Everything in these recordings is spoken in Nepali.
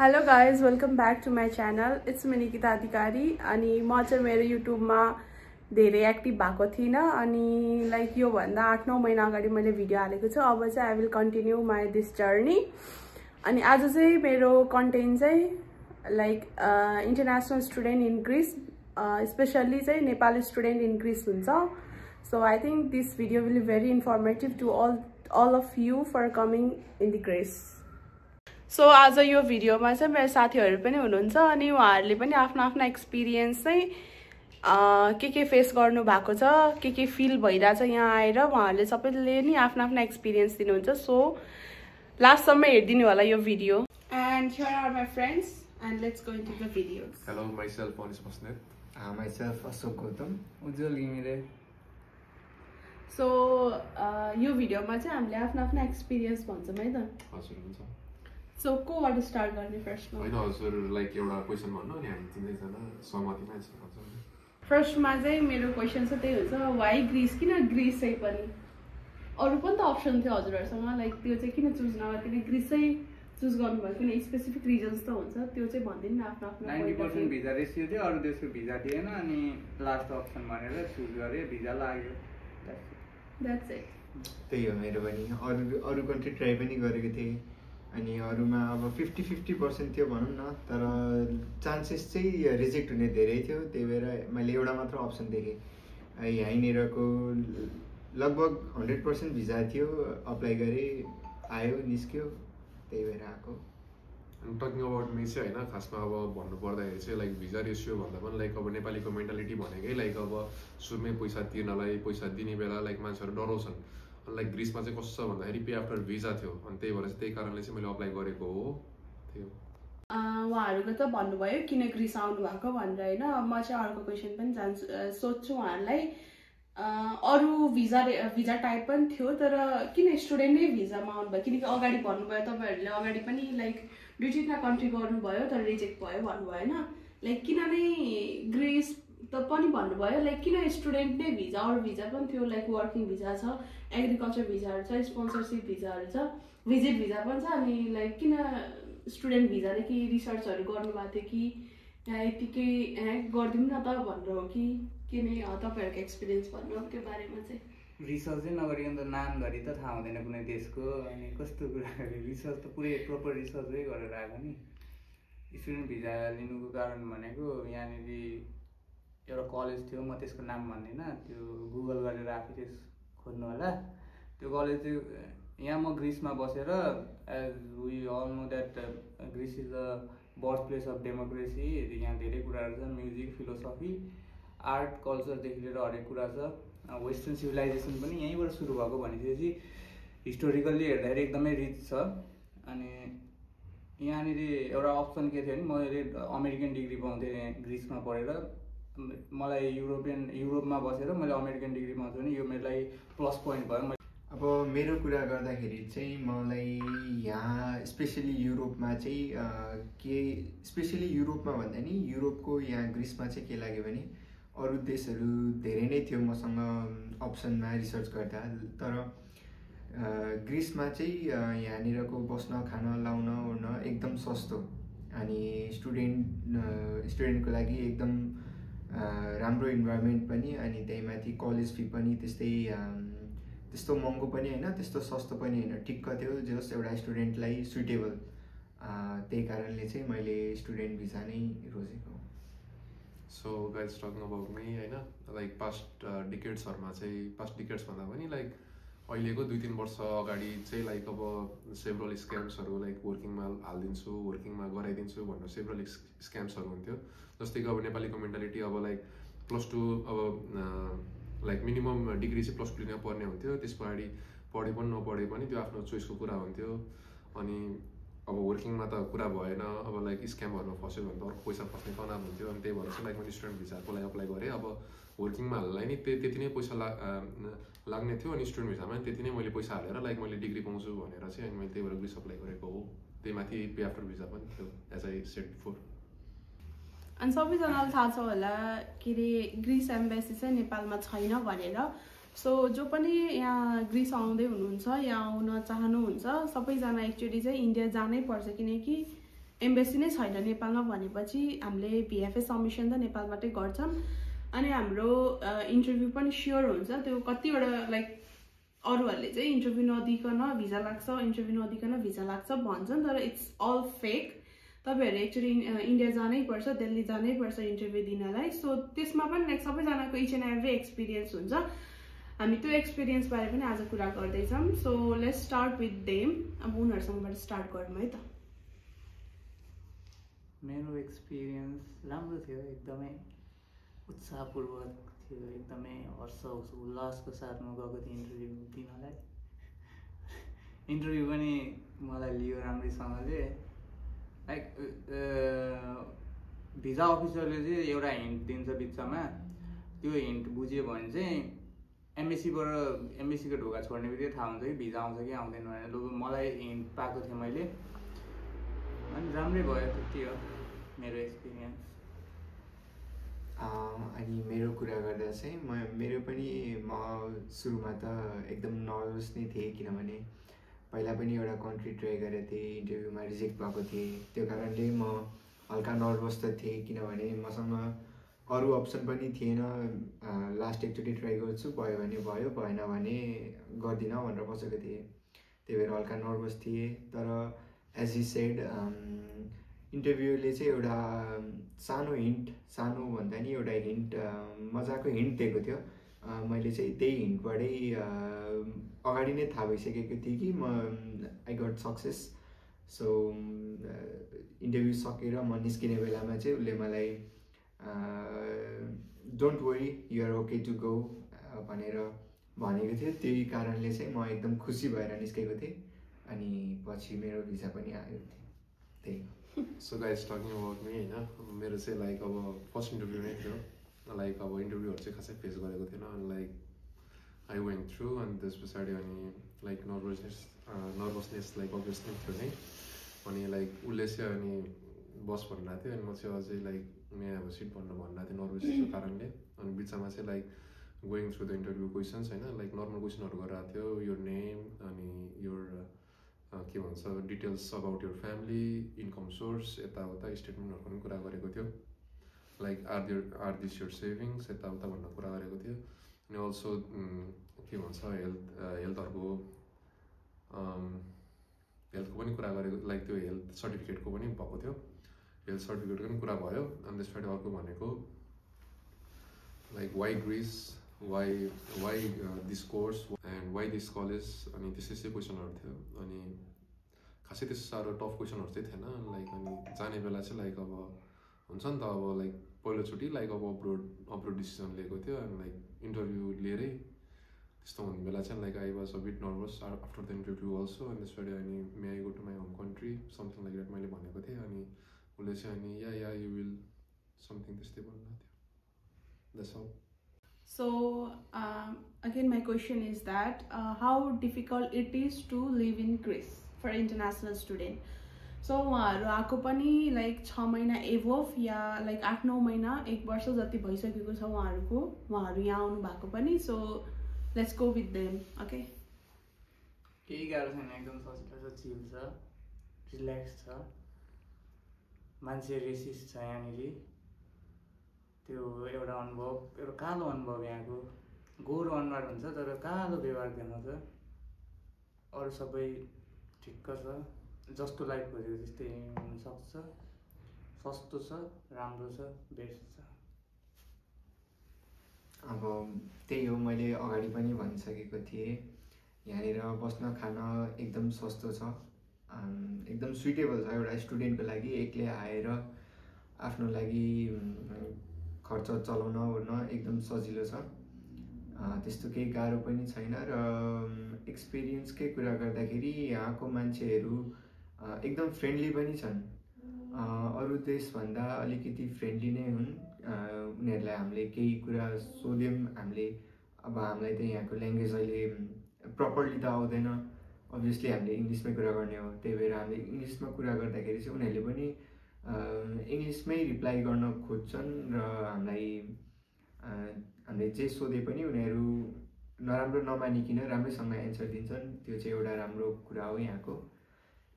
Hello guys, welcome back to my channel. It's me Nikita Adhikari अनि म चाहिँ मेरो YouTube मा धेरै एक्टिभ भएको थिइन अनि लाइक यो भन्दा 8-9 महिना अगाडि मैले भिडियो हालेको छु. अब चाहिँ I will continue my this journey. अनि आज चाहिँ मेरो कन्टेन्ट चाहिँ like international student in Greece specially चाहिँ नेपाली स्टुडेन्ट इन ग्रीस हुन्छ. So I think this video will be very informative to all of you for coming in the Greece. So आज यो भिडियोमा चाहिँ मेरो साथीहरु पनि हुनुहुन्छ अनि उहाँहरुले पनि आफ्नो एक्सपिरियन्स चाहिँ के फेस गर्नु भएको छ, के फिल भइरा छ यहाँ आएर उहाँहरुले सबैले नि आफ्नो एक्सपिरियन्स दिनुहुन्छ. सो लास्ट सम्म हेर्दिनु होला यो video. And here are my friends and let's go into the videos. Hello, myself Anis Basnet. Myself Ashok Gautam. Ujjwal Gimire. So यो भिडियोमा चाहिँ हामीले आफ्नो एक्सपिरियन्स भन्छौँ है त. हजुर हुन्छ. So कोबाट स्टार्ट गर्ने फर्स्टमा? हैन हजुर लाइक एउटा क्वेशन भन्नु अनि हामी तिनै जना सहमतिमा आन्सर गर्छौँ. फर्स्टमा चाहिँ मेरो क्वेशन चाहिँ त्यही हुन्छ, व्हाई ग्रीस, किन ग्रीस चाहिँ पनि? अरु पनि त अप्सन थियो हजुरहरुसँग, लाइक त्यो चाहिँ किन चुज नगर्किन ग्रीस चाहिँ चुज गर्नुभयो, किन स्पेसिफिक रिजन्स त हुन्छ, त्यो चाहिँ भन्दिनु न आफ्नो 90% भिजा रेसियो थियो, अरु देशको भिजा थिएन अनि लास्ट अप्सन भनेर चुज गरे, भिजा लाग्यो. That's it. त्यही हो मेरो पनि. अरु कन्ट्री ट्राई पनि गरेको थिए अनि अरुमा अब 50-50% थियो भनौं न, तर चान्सेस चाहिँ रिजेक्ट हुने धेरै थियो. त्यही भएर मैले एउटा मात्र अप्सन देखे. यहीँनिरको लगभग 100% भिजा थियो, अप्लाई गरे, आयो, निस्क्यो, त्यही भएर आको. अनि टकिङ अबाउट मी चाहिँ हैन, खासमा अब भन्नु पर्दाखेरि चाहिँ लाइक भिजा रेशियो भन्दा पनि लाइक अब नेपालीको मेन्टालिटी भनेकै लाइक अब सुरुमै पैसा तिर्नलाई, पैसा दिने बेला लाइक मान्छेहरु डराउँछन्. लाइक ग्रीसमा चाहिँ कस्तो छ भन्दाखेरि पे आफ्टर भिजा थियो अनि त्यही भएर चाहिँ त्यही कारणले चाहिँ मैले अप्लाई गरेको हो. थियो उहाँहरुको त भन्नुभयो किन ग्रीस आउनु भएको भनेर हैन. म चाहिँ अर्को क्वेशन पनि सोध्छु उहाँहरुलाई. अरु भिजा टाइप पनि थियो, तर किन स्टुडेन्टै भिजामा आउनुभयो? किनकि अगाडि भन्नुभयो तपाईहरुले अगाडि पनि लाइक दुई तीनटा कन्ट्री गर्नुभयो तर रिजेक्ट भयो भन्नुभयो हैन. लाइक किन नै ग्रीस त पनि भन्नुभयो, लाइक किन स्टुडेन्ट नै भिजा? अरु भिजा पनि थियो, लाइक वर्किङ भिजा छ, एग्रिकल्चर भिजाहरु छ, स्पोन्सरशिप भिजाहरु छ, भिजिट भिजा पनि छ. अनि लाइक किन स्टुडेन्ट भिजाले कि रिसर्चहरु गर्नुभएको थियो कि यतिकै गर्दिम न त भनेर हो कि के नै तपाईहरुको एक्सपिरियन्स भन्नु त्यो बारेमा चाहिँ? रिसर्च चाहिँ नगरिकन त नाम धरि त थाहा हुँदैन कुनै देशको, अनि कस्तो कुरा गरे. रिसर्च त पुरै प्रोपर रिसर्चै गरेर आएको नि. स्टुडेन्ट भिजा लिनुको कारण भनेको यहाँनिर एउटा कलेज थियो, म त्यसको नाम भन्दिन, त्यो गुगल गरेर आफैले खोज्नु होला. त्यो कलेज चाहिँ यहाँ म ग्रीसमा बसेर, as we all know that Greece is the birth place of democracy. यहाँ धेरै कुराहरू छ, म्युजिक, फिलोसफी, आर्ट, कल्चरदेखि लिएर हरेक कुरा छ. वेस्टर्न सिभिलाइजेसन पनि यहीँबाट सुरु भएको भनेपछि हिस्टोरिकल्ली हेर्दाखेरि एकदमै रिच छ. अनि यहाँनिर एउटा अप्सन के थियो नि, मैले अमेरिकन डिग्री पाउँथेँ ग्रीसमा पढेर. मलाई युरोपमा बसेर मैले अमेरिकन डिग्री पाउँछु भने यो मेरो लागि प्लस पोइन्ट भयो. अब मेरो कुरा गर्दाखेरि चाहिँ मलाई यहाँ स्पेशली युरोपमा चाहिँ के स्पेशली युरोपमा भन्दा नि युरोपको यहाँ ग्रीसमा चाहिँ के लाग्यो भने अरु देशहरु धेरै नै थियो मसँग अप्सनमा रिसर्च गर्दा, तर ग्रीसमा चाहिँ यहाँनिरको बस्न, खान, लाउन, ओर्न एकदम सस्तो अनि स्टुडेन्टको लागि एकदम राम्रो इन्भाइरोमेन्ट पनि. अनि त्यहीमाथि कलेज फी पनि त्यस्तो महँगो पनि हैन, त्यस्तो सस्तो पनि हैन, ठिक्क थियो जस एउटा स्टुडेन्टलाई सुटेबल. त्यही कारणले चाहिँ मैले स्टुडेन्ट भिजा नै रोजेको. So guys talking about me हैन, लाइक पास्ट डिकेड्सहरुमा चाहिँ पास्ट डिकेड्स भन्दा पनि लाइक अहिलेको 2-3 वर्ष अगाडि चाहिँ लाइक अब सेभरल स्क्याम्सहरु लाइक वर्किङमा हाल्दिन्छु, वर्किङमा गराइदिन्छु भनेर सेभरल स्क्याम्सहरु हुन्थ्यो. जस्तै कि अब नेपालीको मेन्टालिटी अब लाइक +2 अब लाइक मिनिमम डिग्री चाहिँ +2 नै पर्ने हुन्थ्यो. त्यसपछि पढे पनि नपढे पनि त्यो आफ्नो चोइसको कुरा हुन्थ्यो. अनि अब वर्किङमा त कुरा भएन, अब लाइक स्क्यामहरुमा फस्यो भने त अर्को पैसा फस्ने तनाव हुन्थ्यो. अनि त्यही भएर चाहिँ लाइक मैले स्टुडेन्ट भिजाको लागि अप्लाई गरेँ. अब वर्किङमा हाल्नलाई नि त्यति नै पैसा लाग्ने थियो अनि स्टुडेन्ट भिजामा नि त्यति नै मैले पैसा हालेर लाइक मैले डिग्री पाउँछु भनेर चाहिँ अनि मैले त्यही भएर ग्रीस अप्लाई गरेको हो. त्यही माथि पे आफ्टर भिजा पनि थियो एज आई सेड बिफोर. अनि सबैजनालाई थाहा छ होला के रे ग्रीस एम्बेसी चाहिँ नेपालमा छैन भनेर. सो जो पनि यहाँ ग्रीस आउँदै हुनुहुन्छ, यहाँ आउन चाहनुहुन्छ, सबैजना एक्चुअली चाहिँ इन्डिया जानै पर्छ किनकि एम्बेसी नै छैन नेपालमा भनेपछि हामीले भिएफए सबमिसन त नेपालबाटै गर्छौँ अनि हाम्रो इन्टरभ्यू पनि स्योर हुन्छ त्यो कतिवटा लाइक अरूहरूले चाहिँ इन्टरभ्यू नदिकन भिजा लाग्छ इन्टरभ्यू नदिकन भिजा लाग्छ भन्छन् तर इट्स अल फेक तपाईहरु एक्चुअली इन्डिया जानै पर्छ दिल्ली जानै पर्छ इन्टरभ्यू दिनलाई सो त्यसमा पनि लाइक सबैजनाको इच एन्ड एभ्री एक्सपिरियन्स हुन्छ हामी त्यो एक्सपिरियन्स बारे पनि आज कुरा गर्दैछौँ so let's start with them अब उनीहरुसँगबाट स्टार्ट गरौँ है त मेरो एक्सपिरियन्स राम्रो थियो एकदमै उत्साहपूर्वक थियो एकदमै हर्ष उल्लासको साथमा गएको थिएँ इन्टरभ्यू दिनलाई इन्टरभ्यू पनि मलाई लियो राम्रैसँगले लाइक भिजा अफिसरले चाहिँ एउटा हिन्ट दिन्छ बिचमा त्यो हिन्ट बुझ्यो भने चाहिँ एमबेसीको ढोका छोड्ने बित्तिकै थाहा हुन्छ कि भिजा आउँछ कि आउँदैन भनेर लु मलाई हिन्ट पाएको थिएँ मैले अनि राम्रै भयो त्यति हो मेरो एक्सपिरियन्स अनि मेरो कुरा गर्दा चाहिँ मेरो पनि म सुरुमा त एकदम नर्भस नै थिएँ किनभने पहिला पनि एउटा कन्ट्री ट्राई गरेको थिएँ इन्टरभ्यूमा रिजेक्ट भएको थिएँ त्यो कारणले म हल्का नर्भस त थिएँ किनभने मसँग अरू अप्सन पनि थिएन लास्ट एकचोटि ट्राई गर्छु भयो भने भयो भएन भने गर्दिनँ भनेर बसेको थिएँ त्यही भएर हल्का नर्भस थिएँ तर एज यु सेड इन्टरभ्यूले चाहिँ एउटा सानो भन्दा नि एउटा हिन्ट मजाको हिन्ट दिएको थियो मैले चाहिँ त्यही हिन्टबाटै अगाडि नै थाहा भइसकेको थिएँ कि म I got success so interview सकेर म निस्किने बेलामा चाहिँ उसले मलाई don't worry you're okay to go भनेर भनेको थियो त्यही कारणले चाहिँ म एकदम खुसी भएर निस्केको थिएँ अनि पछि मेरो भिजा पनि आयो त्यही so guys talking about me होइन मेरो चाहिँ लाइक अब फर्स्ट इन्टरभ्यू नै थियो लाइक अब इन्टरभ्यूहरू चाहिँ खासै फेस गरेको थिएन अनि लाइक आई वेन्ट थ्रु अनि त्यस पछाडि अनि लाइक नर्भसनेस लाइक अभियस नै थियो नै अनि लाइक उसले चाहिँ अनि बस भनिरहेको थियो अनि म चाहिँ अझै लाइक मेरो अब सिट भनिरहेको थियो नर्भसको कारणले अनि बिचमा चाहिँ like going through the interview questions होइन लाइक नर्मल क्वेसनहरू गरिरहेको थियो योर नेम अनि योर के भन्छ details about your family income source यताउता स्टेटमेन्टहरूको पनि कुरा गरेको थियो like are this your savings यताउता भनेर कुरा गरेको थियो अनि अल्सो के भन्छ हेल्थहरूको पनि कुरा गरेको लाइक त्यो हेल्थ सर्टिफिकेटको पनि भएको थियो हेल्थ सर्टिफिकेटको पनि कुरा भयो अनि त्यस पछाडि अर्को भनेको like why Greece why this course and why this college अनि त्यस्तै क्वेसनहरू थियो अनि खासै त्यस्तो साह्रो टफ क्वेसनहरू चाहिँ थिएन लाइक अनि जाने बेला चाहिँ लाइक अब हुन्छ नि त अब लाइक पहिलोचोटि लाइक अब अब्रोड डिसिजन लिएको थियो अनि लाइक इन्टरभ्यू लिएरै त्यस्तो हुने बेला चाहिँ like I was a bit nervous after the interview also अनि त्यसपछि अनि may I go to my home country something like that मैले भनेको थिएँ अनि उसले चाहिँ अनि या यु विल समथिङ त्यस्तै भन्नु थियो that's all So again my question is that how difficult it is to live in Greece for international student. So उहाँहरु आको पनि लाइक 6 महिना एभोभ या लाइक 8-9 महिना 1 वर्ष जति भइसकेको छ उहाँहरु यहाँ आउनु भएको पनि so let's go with them okay केही गाह्रो छैन एकदम सजिलो छ चिल छ रिल्याक्स छ मान्छे रेसिस्ट छ यहाँनिर त्यो एउटा अनुभव एउटा कालो अनुभव यहाँको गोरो अनुहार हुन्छ तर कालो व्यवहार देखाउँछ अरू सबै ठिक्क छ जस्तो लाइफ खोजेको त्यस्तै हुनसक्छ सस्तो छ राम्रो छ बेस्ट छ अब त्यही हो मैले अगाडि पनि भनिसकेको थिएँ यहाँनिर बस्न खान एकदम सस्तो छ एकदम सुइटेबल छ एउटा स्टुडेन्टको लागि एक्लै आएर आफ्नो लागि खर्च चलाउन ओर्न एकदम सजिलो छ त्यस्तो केही गाह्रो पनि छैन र एक्सपिरियन्सकै कुरा गर्दाखेरि यहाँको मान्छेहरू एकदम फ्रेन्डली पनि छन् अरू देशभन्दा अलिकति फ्रेन्डली नै हुन् उनीहरूलाई हामीले केही कुरा सोध्यौँ हामीले अब हामीलाई त यहाँको ल्याङ्ग्वेज अहिले प्रपरली त आउँदैन अभियसली हामीले इङ्ग्लिसमै कुरा गर्ने हो त्यही भएर हामीले इङ्ग्लिसमा कुरा गर्दाखेरि चाहिँ उनीहरूले पनि इङ्ग्लिसमै रिप्लाई गर्न खोज्छन् र हामीले जे सोधे पनि उनीहरू नराम्रो नमानिकन राम्रैसँग एन्सर दिन्छन् त्यो चाहिँ एउटा राम्रो कुरा हो यहाँको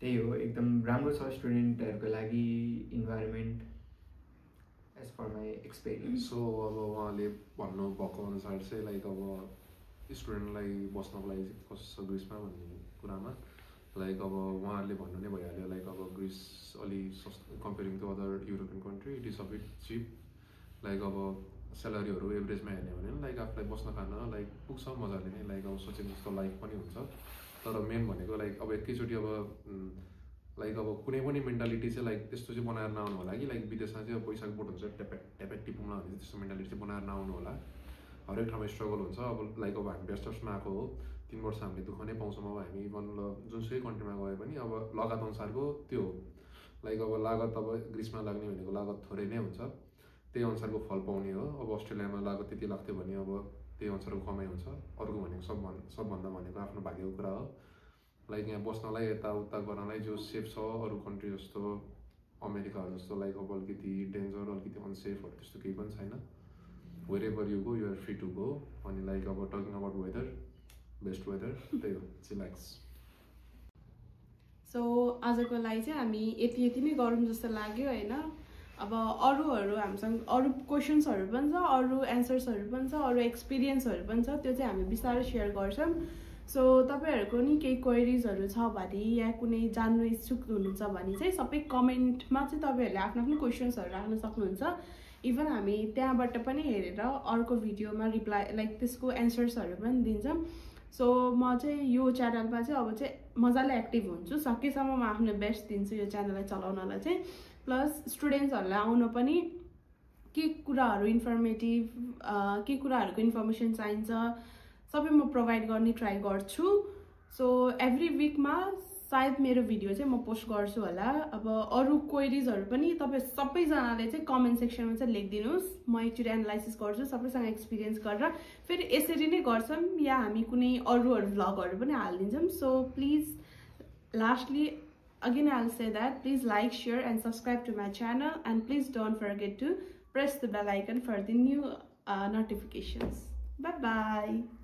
त्यही हो, एकदम राम्रो छ स्टुडेन्टहरूको लागि environment as per my experience. So अब उहाँले भन्नुभएको अनुसार चाहिँ लाइक अब स्टुडेन्टलाई बस्नको लागि चाहिँ कस्तो छ ग्रिसमा भन्ने कुरामा लाइक अब उहाँहरूले भन्नु नै भइहाल्यो लाइक अब ग्रिस अलि सस्तो comparing to other European country it is a bit cheap. Like अब स्यालेरीहरू एभरेजमा हेर्ने हो भने लाइक आफूलाई बस्न खान लाइक पुग्छ मजाले नै, लाइक अब सोचेको जस्तो लाइफ पनि हुन्छ। तर मेन भनेको लाइक अब एकैचोटि अब लाइक अब कुनै पनि मेन्टालिटी चाहिँ लाइक त्यस्तो चाहिँ बनाएर नआउनु होला कि लाइक विदेशमा चाहिँ अब पैसाको बोट हुन्छ ट्यापेक टिपुम्ला भने त्यस्तो मेन्टालिटी चाहिँ बनाएर नआउनु होला। हरेक ठाउँमा स्ट्रगल हुन्छ। अब लाइक अब हामी बेस्टर्समा आएको हो 3 वर्ष हामीले दुःख नै पाउँछौँ। अब हामी इभन जुनसुकै कन्ट्रीमा गए पनि अब लागत अनुसारको त्यो हो, लाइक अब लागत अब ग्रिसमा लाग्ने भनेको लागत थोरै नै हुन्छ, त्यही अनुसारको फल पाउने हो। अब अस्ट्रेलियामा लागत त्यति लाग्थ्यो भने अब त्यही अनुसारको कमाइ हुन्छ। अर्को भनेको सबभन्दा भनेको आफ्नो भाग्यको कुरा हो। लाइक यहाँ बस्नलाई यताउता गर्नलाई जो सेफ छ अरू कन्ट्री जस्तो अमेरिकाहरू जस्तो लाइक अब अलिकति डेन्जर अलिकति अनसेफहरू त्यस्तो केही पनि छैन। wherever you go you are free to go। अनि लाइक अब talking about weather, best weather त्यही हो, चिल्याक्स। सो आजको लागि चाहिँ हामी यति नै गरौँ जस्तो लाग्यो होइन। अब अरूहरू हामीसँग अरू क्वेसन्सहरू पनि छ, अरू एन्सर्सहरू पनि छ, अरू एक्सपिरियन्सहरू पनि छ, त्यो चाहिँ हामी बिस्तारै सेयर गर्छौँ। सो तपाईँहरूको नि केही क्वेरिजहरू छ भने या कुनै जान्नु इच्छुक हुनुहुन्छ भने चाहिँ सबै कमेन्टमा चाहिँ तपाईँहरूले आफ्नो आफ्नो क्वेसन्सहरू राख्न सक्नुहुन्छ। इभन हामी त्यहाँबाट पनि हेरेर अर्को भिडियोमा रिप्लाई लाइक त्यसको एन्सर्सहरू पनि दिन्छौँ। सो म चाहिँ यो च्यानलमा चाहिँ अब चाहिँ मजाले एक्टिभ हुन्छु, सकेसम्म म आफ्नो बेस्ट दिन्छु यो च्यानललाई चलाउनलाई चाहिँ। प्लस स्टुडेन्ट्सहरूलाई आउन पनि के कुराहरू इन्फर्मेटिभ के कुराहरूको इन्फर्मेसन चाहिन्छ सबै म प्रोभाइड गर्ने ट्राई गर्छु। सो एभ्री विकमा सायद मेरो भिडियो चाहिँ म पोस्ट गर्छु होला। अब अरू क्वेरिजहरू पनि तपाईँ सबैजनाले चाहिँ कमेन्ट सेक्सनमा चाहिँ लेखिदिनुहोस्, म एकचोटि एनालाइसिस गर्छु सबैसँग एक्सपिरियन्स गरेर, फेरि यसरी नै गर्छौँ या हामी कुनै अरू भ्लगहरू पनि हालिदिन्छौँ। So please lastly again I'll say that please like, share and subscribe to my channel, and please don't forget to press the bell icon for the new notifications. Bye bye.